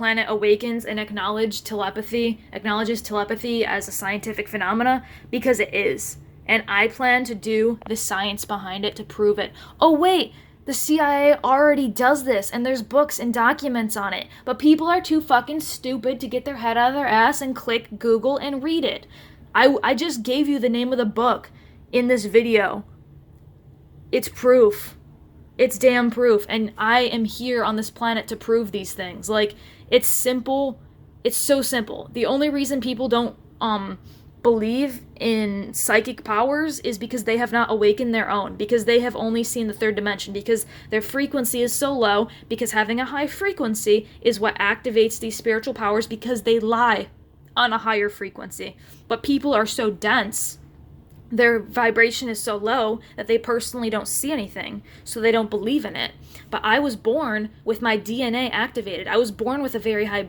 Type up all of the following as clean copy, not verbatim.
planet awakens and acknowledges telepathy as a scientific phenomena, because it is. And I plan to do the science behind it to prove it. Oh, wait, the CIA already does this, and there's books and documents on it. But people are too fucking stupid to get their head out of their ass and click Google and read it. I just gave you the name of the book in this video. It's proof. It's damn proof. And I am here on this planet to prove these things. Like, it's simple. It's so simple. The only reason people don't believe in psychic powers is because they have not awakened their own, because they have only seen the third dimension, because their frequency is so low, because having a high frequency is what activates these spiritual powers, because they lie on a higher frequency. But people are so dense, their vibration is so low that they personally don't see anything, so they don't believe in it. But I was born with my DNA activated. I was born with a very high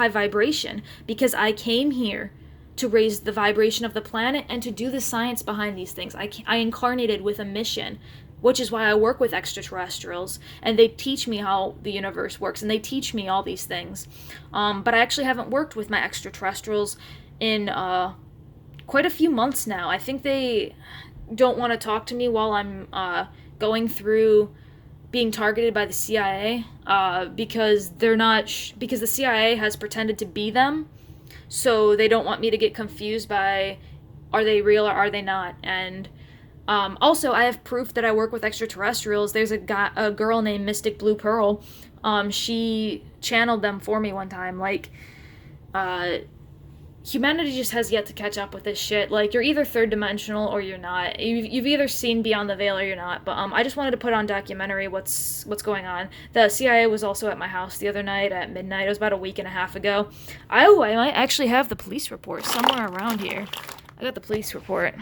vibration, because I came here to raise the vibration of the planet and to do the science behind these things. I incarnated with a mission, which is why I work with extraterrestrials, and they teach me how the universe works, and they teach me all these things. But I actually haven't worked with my extraterrestrials in quite a few months now. I think they don't want to talk to me while I'm going through being targeted by the CIA, because they're not because the CIA has pretended to be them. So they don't want me to get confused by, are they real or are they not? And also, I have proof that I work with extraterrestrials. There's a girl named Mystic Blue Pearl. She channeled them for me one time. Like, humanity just has yet to catch up with this shit. Like, you're either third dimensional or you're not. You've either seen Beyond the Veil or you're not. But I just wanted to put on documentary what's going on. The CIA was also at my house the other night at midnight. It was about a week and a half ago. I might actually have the police report somewhere around here. I got the police report.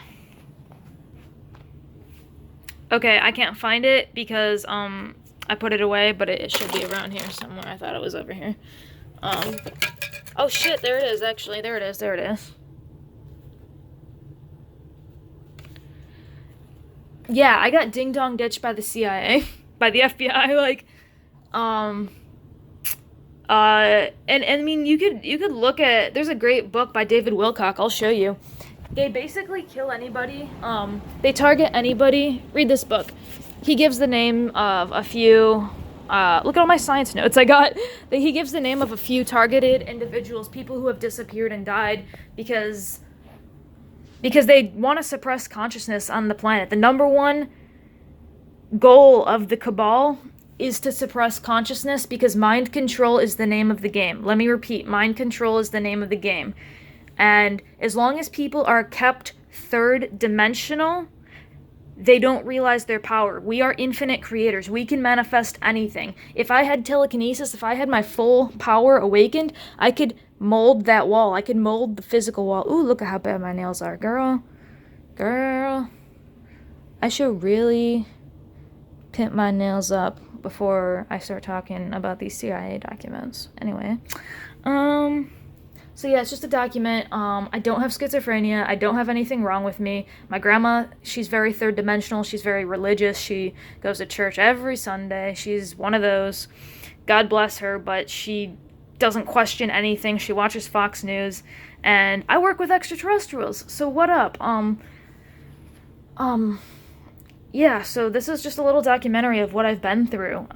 Okay, I can't find it because I put it away, but it should be around here somewhere. I thought it was over here. Oh shit, there it is, actually. There it is. Yeah, I got ding-dong ditched by the CIA, by the FBI, like, and I mean, you could look at, there's a great book by David Wilcock, I'll show you. They basically kill anybody, they target anybody. Read this book. He gives the name of a few, look at all my science notes I got. He gives the name of a few targeted individuals, people who have disappeared and died because they want to suppress consciousness on the planet. The number one goal of the cabal is to suppress consciousness, because mind control is the name of the game. Let me repeat, mind control is the name of the game. And as long as people are kept third dimensional, they don't realize their power. We are infinite creators. We can manifest anything. If I had telekinesis, if I had my full power awakened, I could mold that wall. I could mold the physical wall. Ooh, look at how bad my nails are. Girl. I should really pimp my nails up before I start talking about these CIA documents. Anyway. So yeah, it's just a document. I don't have schizophrenia. I don't have anything wrong with me. My grandma, she's very third dimensional. She's very religious. She goes to church every Sunday. She's one of those. God bless her, but she doesn't question anything. She watches Fox News. And I work with extraterrestrials. So what up? Yeah, so this is just a little documentary of what I've been through.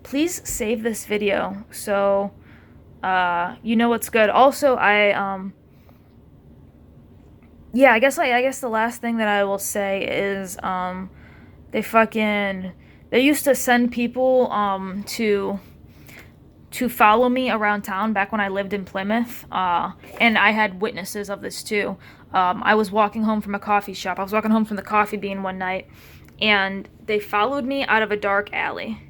Please save this video so you know what's good. Also, I guess the last thing that I will say is, they used to send people, to follow me around town back when I lived in Plymouth, and I had witnesses of this too. I was walking home from a coffee shop. I was walking home from the Coffee Bean one night, and they followed me out of a dark alley.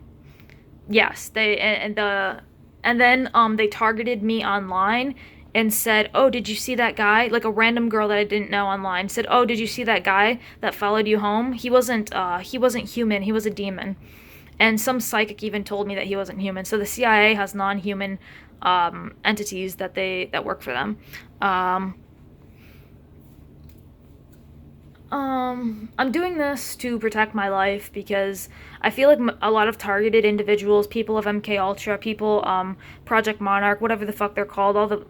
Yes, and then they targeted me online and said, "Oh, did you see that guy?" Like a random girl that I didn't know online said, "Oh, did you see that guy that followed you home? He wasn't human. He was a demon." And some psychic even told me that he wasn't human. So the CIA has non-human entities that work for them. I'm doing this to protect my life because I feel like a lot of targeted individuals, people of MK Ultra, people, Project Monarch, whatever the fuck they're called,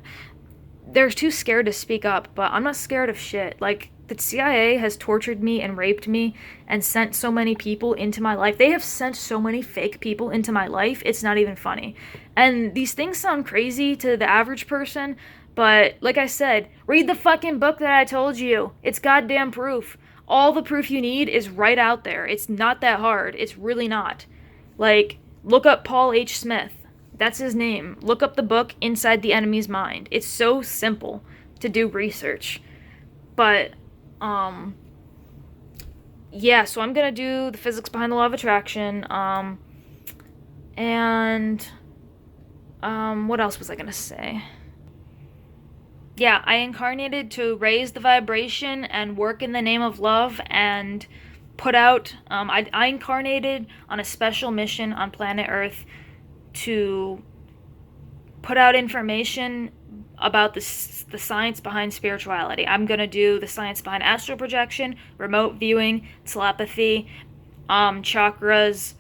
they're too scared to speak up, but I'm not scared of shit. Like, the CIA has tortured me and raped me and sent so many people into my life. They have sent so many fake people into my life, it's not even funny. And these things sound crazy to the average person, but like I said, read the fucking book that I told you. It's goddamn proof. All the proof you need is right out there. It's not that hard. It's really not. Like, look up Paul H. Smith. That's his name. Look up the book Inside the Enemy's Mind. It's so simple to do research. But, yeah, so I'm gonna do the physics behind the law of attraction. And, what else was I gonna say? Yeah, I incarnated to raise the vibration and work in the name of love and put out, I incarnated on a special mission on planet Earth to put out information about the science behind spirituality. I'm going to do the science behind astral projection, remote viewing, telepathy, chakras.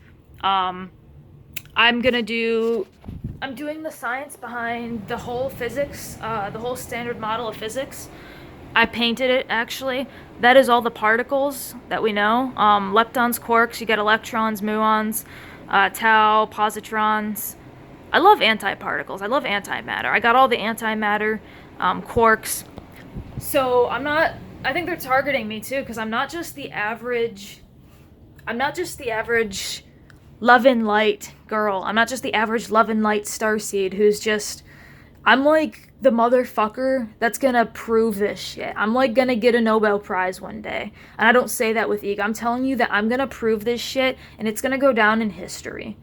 I'm doing the science behind the whole physics, the whole standard model of physics. I painted it, actually. That is all the particles that we know. Leptons, quarks, you get electrons, muons, tau, positrons. I love antiparticles. I love antimatter. I got all the antimatter, quarks. So I think they're targeting me too, because I'm not just the average love and light girl. I'm not just the average love and light starseed who's just, I'm like the motherfucker that's gonna prove this shit. I'm like gonna get a Nobel Prize one day. And I don't say that with ego. I'm telling you that I'm gonna prove this shit and it's gonna go down in history.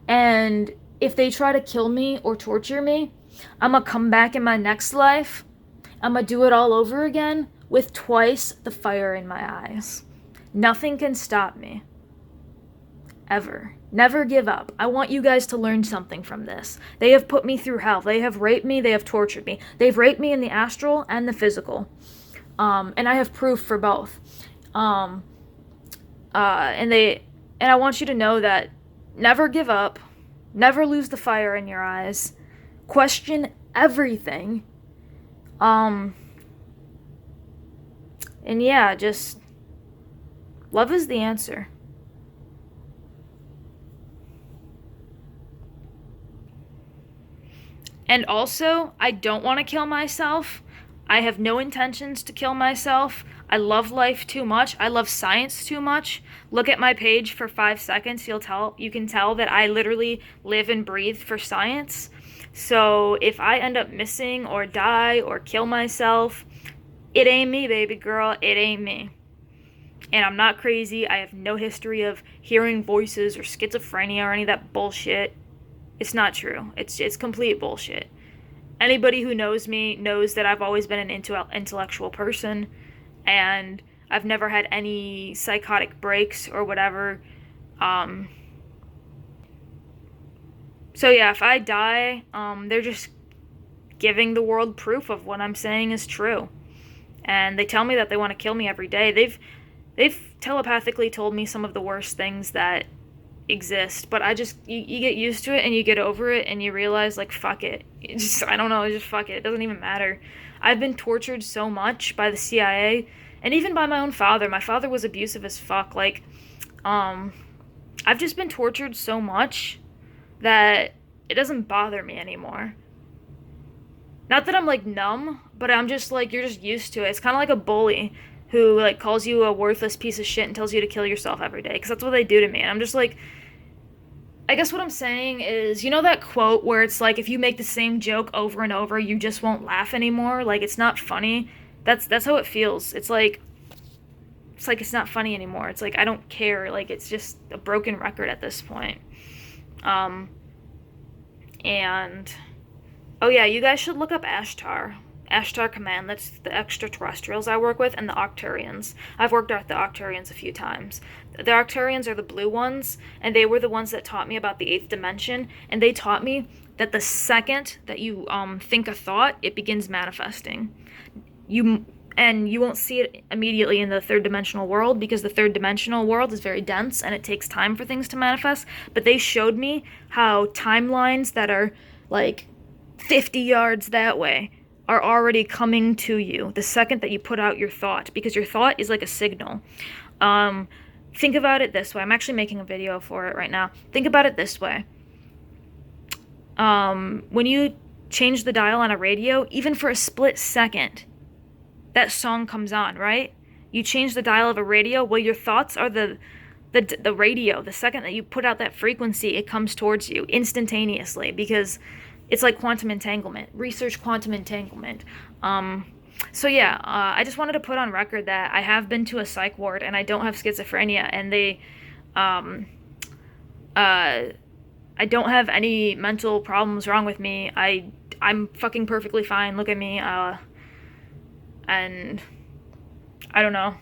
And if they try to kill me or torture me, I'm gonna come back in my next life. I'm gonna do it all over again with twice the fire in my eyes. Nothing can stop me. Ever. Never give up. I want you guys to learn something from this. They have put me through hell. They have raped me. They have tortured me. They've raped me in the astral and the physical. And I have proof for both. And I want you to know that never give up. Never lose the fire in your eyes. Question everything. And yeah, just love is the answer. And also, I don't want to kill myself. I have no intentions to kill myself. I love life too much. I love science too much. Look at my page for 5 seconds. You can tell that I literally live and breathe for science. So if I end up missing or die or kill myself, it ain't me, baby girl. It ain't me. And I'm not crazy. I have no history of hearing voices or schizophrenia or any of that bullshit. It's not true. It's complete bullshit. Anybody who knows me knows that I've always been an intellectual person, and I've never had any psychotic breaks or whatever. So yeah, if I die, they're just giving the world proof of what I'm saying is true. And they tell me that they want to kill me every day. They've telepathically told me some of the worst things that exist, but you get used to it and you get over it and you realize, like, fuck it. I don't know, just fuck it. It doesn't even matter. I've been tortured so much by the CIA and even by my own father. My father was abusive as fuck. Like, I've just been tortured so much that it doesn't bother me anymore. Not that I'm, like, numb, but I'm just, like, you're just used to it. It's kind of like a bully who, like, calls you a worthless piece of shit and tells you to kill yourself every day, because that's what they do to me. And I'm just like, I guess what I'm saying is, you know that quote where it's like, if you make the same joke over and over, you just won't laugh anymore? Like, it's not funny. That's how it feels. It's like it's not funny anymore. It's like, I don't care. Like, it's just a broken record at this point. And, oh yeah, you guys should look up Ashtar. Ashtar Command, that's the extraterrestrials I work with, and the Octarians. I've worked with the Octarians a few times. The Octarians are the blue ones, and they were the ones that taught me about the 8th dimension, and they taught me that the second that you think a thought, it begins manifesting. and you won't see it immediately in the third dimensional world because the third dimensional world is very dense and it takes time for things to manifest. But they showed me how timelines that are like 50 yards that way are already coming to you the second that you put out your thought, because your thought is like a signal. Think about it this way. I'm actually making a video for it right now. Think about it this way. When you change the dial on a radio, even for a split second, that song comes on, right? You change the dial of a radio, well, your thoughts are the radio. The second that you put out that frequency, it comes towards you instantaneously, because it's like quantum entanglement. Research quantum entanglement. So yeah, I just wanted to put on record that I have been to a psych ward and I don't have schizophrenia, and they, I don't have any mental problems wrong with me. I'm fucking perfectly fine. Look at me. And I don't know.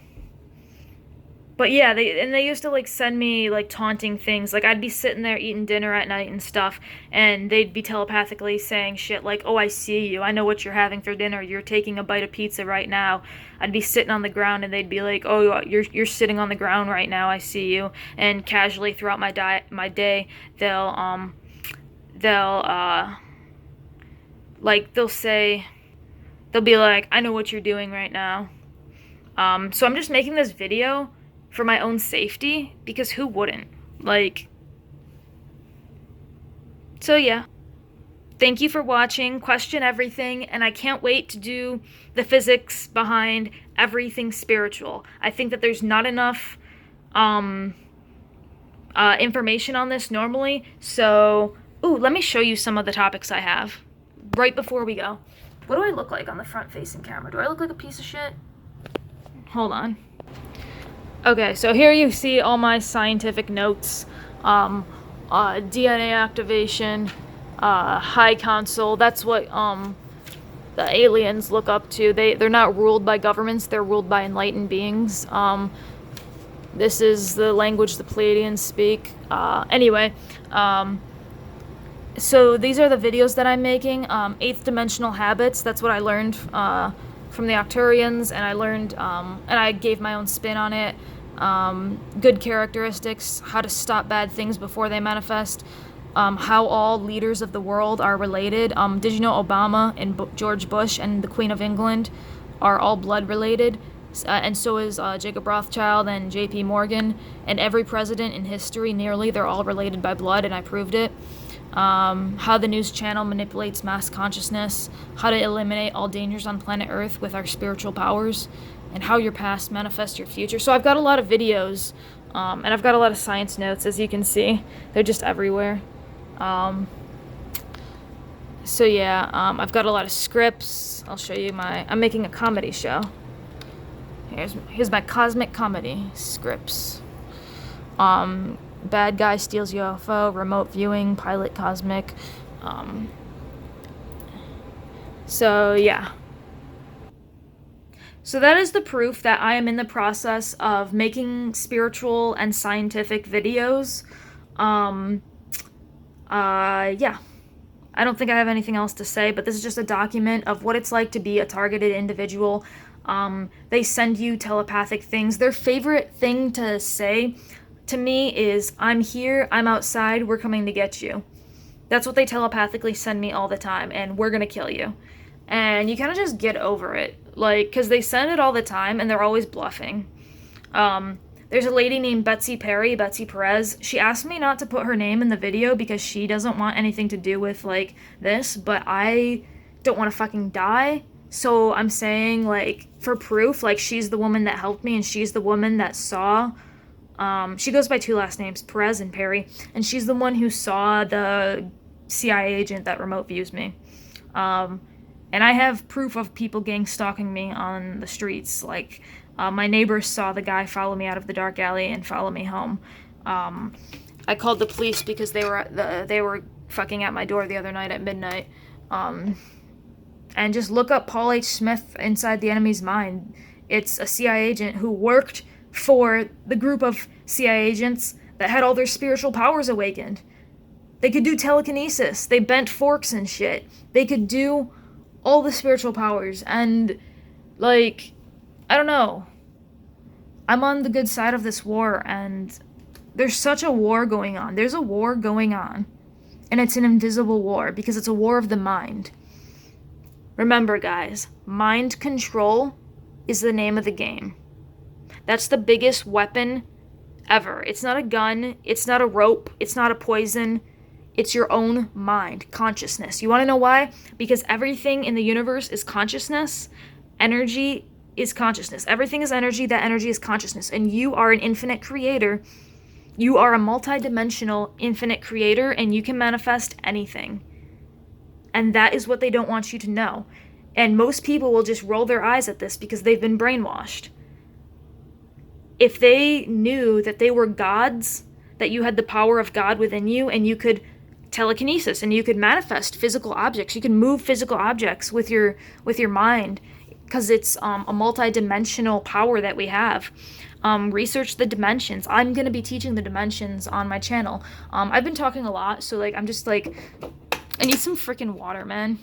But yeah, they used to like send me like taunting things. Like I'd be sitting there eating dinner at night and stuff, and they'd be telepathically saying shit like, "Oh, I see you. I know what you're having for dinner. You're taking a bite of pizza right now." I'd be sitting on the ground and they'd be like, "Oh, you're sitting on the ground right now. I see you." And casually throughout my day, they'll be like, "I know what you're doing right now." So I'm just making this video for my own safety, because who wouldn't? Like, so yeah. Thank you for watching. Question everything, and I can't wait to do the physics behind everything spiritual. I think that there's not enough information on this normally, so, ooh, let me show you some of the topics I have right before we go. What do I look like on the front-facing camera? Do I look like a piece of shit? Hold on. Okay, so here you see all my scientific notes. DNA activation, High Council. That's what the aliens look up to. They're not ruled by governments. They're ruled by enlightened beings. This is the language the Pleiadians speak. Anyway, so these are the videos that I'm making. Eighth dimensional habits. That's what I learned from the Arcturians, and I learned, and I gave my own spin on it. Good characteristics, how to stop bad things before they manifest, how all leaders of the world are related. Did you know Obama and George Bush and the Queen of England are all blood related? And so is Jacob Rothschild and J.P. Morgan, and every president in history, nearly, they're all related by blood, and I proved it. How the news channel manipulates mass consciousness, how to eliminate all dangers on planet Earth with our spiritual powers, and how your past manifests your future. So I've got a lot of videos, and I've got a lot of science notes, as you can see. They're just everywhere. So yeah, I've got a lot of scripts. I'll show you I'm making a comedy show. Here's my cosmic comedy scripts. Bad guy steals UFO, remote viewing, pilot cosmic. So yeah. So that is the proof that I am in the process of making spiritual and scientific videos. Yeah. I don't think I have anything else to say, but this is just a document of what it's like to be a targeted individual. They send you telepathic things. Their favorite thing to say to me is, "I'm here, I'm outside, we're coming to get you." That's what they telepathically send me all the time, and "we're gonna kill you." And you kind of just get over it. Like, because they send it all the time, and they're always bluffing. There's a lady named Betsy Perez. She asked me not to put her name in the video because she doesn't want anything to do with, like, this, but I don't want to fucking die. So I'm saying, like, for proof, like, she's the woman that helped me, and she's the woman that saw, she goes by two last names, Perez and Perry, and she's the one who saw the CIA agent that remote views me. And I have proof of people gang stalking me on the streets. Like, my neighbors saw the guy follow me out of the dark alley and follow me home. I called the police because they were fucking at my door the other night at midnight. And just look up Paul H. Smith, Inside the Enemy's Mind. It's a CIA agent who worked for the group of CIA agents that had all their spiritual powers awakened. They could do telekinesis. They bent forks and shit. They could do all the spiritual powers. And, like, I don't know. I'm on the good side of this war, and there's such a war going on. There's a war going on, and it's an invisible war because it's a war of the mind. Remember, guys, mind control is the name of the game. That's the biggest weapon ever. It's not a gun, it's not a rope, it's not a poison. It's your own mind, consciousness. You want to know why? Because everything in the universe is consciousness. Energy is consciousness. Everything is energy. That energy is consciousness. And you are an infinite creator. You are a multidimensional infinite creator, and you can manifest anything. And that is what they don't want you to know. And most people will just roll their eyes at this because they've been brainwashed. If they knew that they were gods, that you had the power of God within you, and you could telekinesis, and you could manifest physical objects, you can move physical objects with your mind, because it's a multi-dimensional power that we have. Research the dimensions. I'm going to be teaching the dimensions on my channel. I've been talking a lot, so like I'm just like, I need some freaking water, man.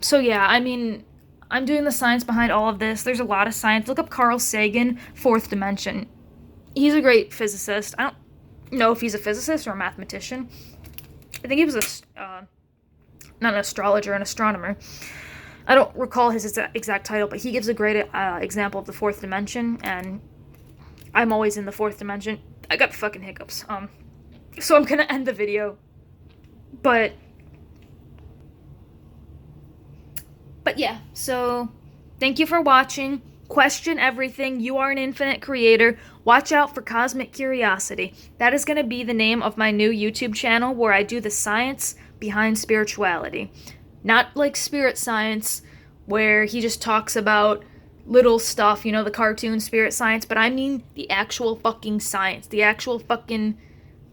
So yeah, I mean, I'm doing the science behind all of this. There's a lot of science. Look up Carl Sagan, fourth dimension. He's a great physicist. I don't know if he's a physicist or a mathematician. I think he was not an astrologer, an astronomer. I don't recall his exact title, but he gives a great example of the fourth dimension, and I'm always in the fourth dimension. I got fucking hiccups. So I'm gonna end the video, but yeah, so thank you for watching. Question everything. You are an infinite creator. Watch out for Cosmic Curiosity. That is going to be the name of my new YouTube channel where I do the science behind spirituality. Not like spirit science where he just talks about little stuff, you know, the cartoon spirit science, but I mean the actual fucking science. The actual fucking...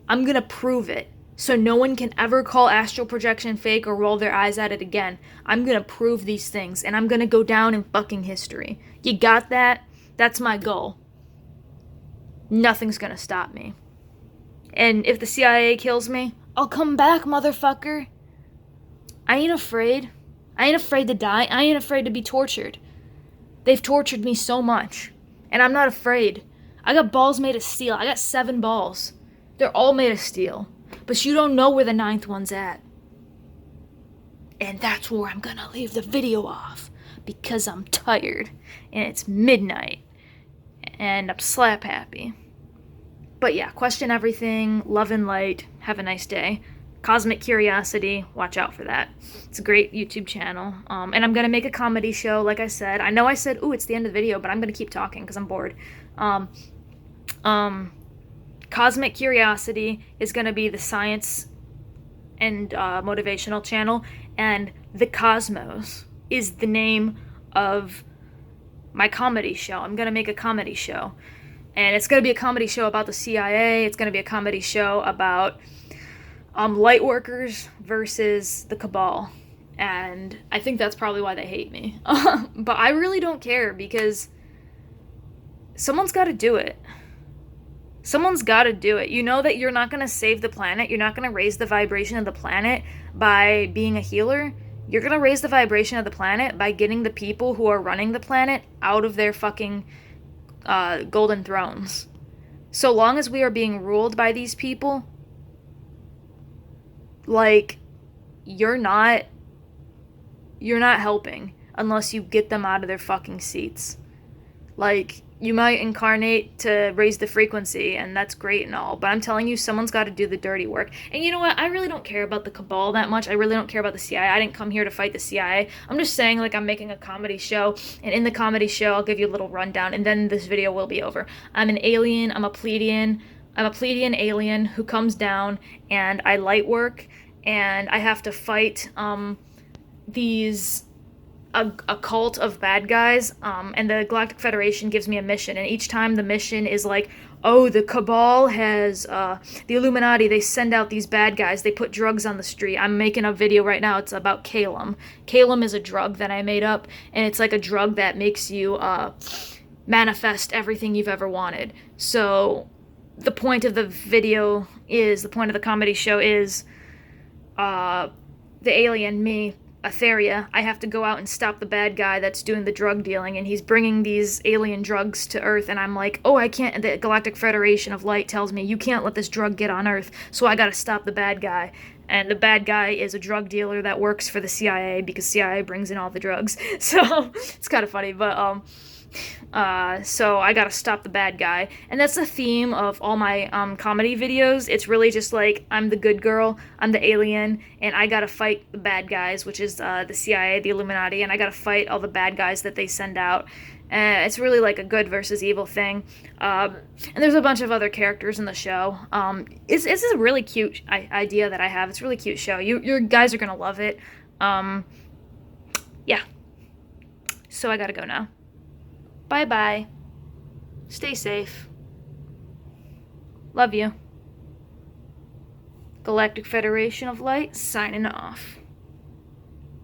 I'm going to prove it. So no one can ever call astral projection fake or roll their eyes at it again. I'm gonna prove these things, and I'm gonna go down in fucking history. You got that? That's my goal. Nothing's gonna stop me. And if the CIA kills me, I'll come back, motherfucker. I ain't afraid. I ain't afraid to die. I ain't afraid to be tortured. They've tortured me so much, and I'm not afraid. I got balls made of steel. I got 7 balls. They're all made of steel. But you don't know where the 9th one's at. And that's where I'm gonna leave the video off. Because I'm tired. And it's midnight. And I'm slap happy. But yeah, question everything. Love and light. Have a nice day. Cosmic Curiosity. Watch out for that. It's a great YouTube channel. And I'm gonna make a comedy show, like I said. I know I said, ooh, it's the end of the video, but I'm gonna keep talking because I'm bored. Cosmic Curiosity is going to be the science and motivational channel, and The Cosmos is the name of my comedy show. I'm going to make a comedy show, and it's going to be a comedy show about the CIA. It's going to be a comedy show about light workers versus the cabal, and I think that's probably why they hate me. But I really don't care, because someone's got to do it. Someone's got to do it. You know that you're not going to save the planet. You're not going to raise the vibration of the planet by being a healer. You're going to raise the vibration of the planet by getting the people who are running the planet out of their fucking golden thrones. So long as we are being ruled by these people, like, you're not helping unless you get them out of their fucking seats. Like, you might incarnate to raise the frequency, and that's great and all, but I'm telling you, someone's got to do the dirty work. And you know what? I really don't care about the cabal that much. I really don't care about the CIA. I didn't come here to fight the CIA. I'm just saying, like, I'm making a comedy show, and in the comedy show, I'll give you a little rundown, and then this video will be over. I'm an alien. I'm a Pleiadian alien who comes down, and I light work, and I have to fight a cult of bad guys, and the Galactic Federation gives me a mission, and each time the mission is like, oh, the Cabal has, the Illuminati, they send out these bad guys, they put drugs on the street. I'm making a video right now, it's about Calum. Calum is a drug that I made up, and it's like a drug that makes you, manifest everything you've ever wanted. So, the point of the comedy show is, the alien, me, Etheria, I have to go out and stop the bad guy that's doing the drug dealing, and he's bringing these alien drugs to Earth, and I'm like, oh, I can't. The Galactic Federation of Light tells me, you can't let this drug get on Earth, so I gotta stop the bad guy. And the bad guy is a drug dealer that works for the CIA, because CIA brings in all the drugs. So it's kind of funny, but so I gotta stop the bad guy, and that's the theme of all my comedy videos. It's really just like, I'm the good girl, I'm the alien, and I gotta fight the bad guys, which is the CIA, the Illuminati, and I gotta fight all the bad guys that they send out. And it's really like a good versus evil thing. And there's a bunch of other characters in the show. It's a really cute idea that I have. It's a really cute show. You guys are gonna love it. Yeah. So I gotta go now. Bye-bye. Stay safe. Love you. Galactic Federation of Light, signing off.